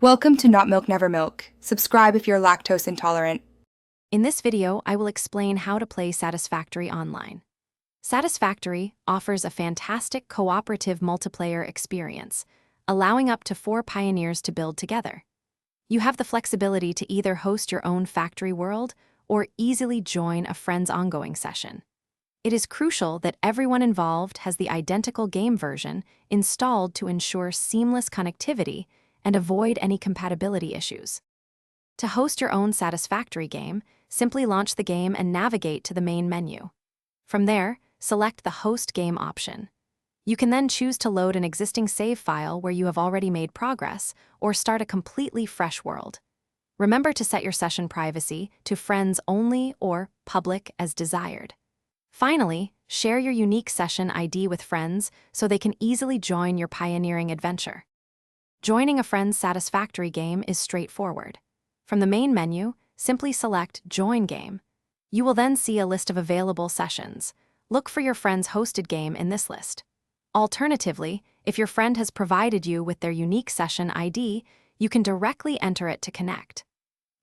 Welcome to Not Milk Never Milk. Subscribe if you're lactose intolerant. In this video, I will explain how to play Satisfactory online. Satisfactory offers a fantastic cooperative multiplayer experience, allowing up to 4 pioneers to build together. You have the flexibility to either host your own factory world or easily join a friend's ongoing session. It is crucial that everyone involved has the identical game version installed to ensure seamless connectivity and avoid any compatibility issues. To host your own Satisfactory game, simply launch the game and navigate to the main menu. From there, select the Host Game option. You can then choose to load an existing save file where you have already made progress or start a completely fresh world. Remember to set your session privacy to friends only or public as desired. Finally, share your unique session ID with friends so they can easily join your pioneering adventure. Joining a friend's Satisfactory game is straightforward. From the main menu, simply select Join Game. You will then see a list of available sessions. Look for your friend's hosted game in this list. Alternatively, if your friend has provided you with their unique session ID, you can directly enter it to connect.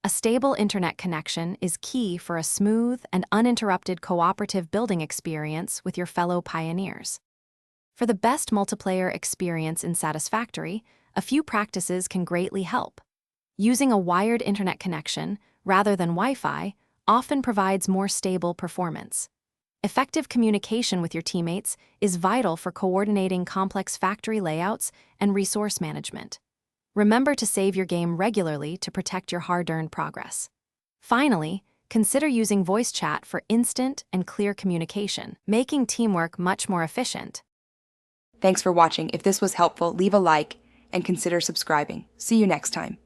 A stable internet connection is key for a smooth and uninterrupted cooperative building experience with your fellow pioneers. For the best multiplayer experience in Satisfactory, a few practices can greatly help. Using a wired internet connection, rather than Wi-Fi, often provides more stable performance. Effective communication with your teammates is vital for coordinating complex factory layouts and resource management. Remember to save your game regularly to protect your hard-earned progress. Finally, consider using voice chat for instant and clear communication, making teamwork much more efficient. Thanks for watching. If this was helpful, leave a like and consider subscribing. See you next time.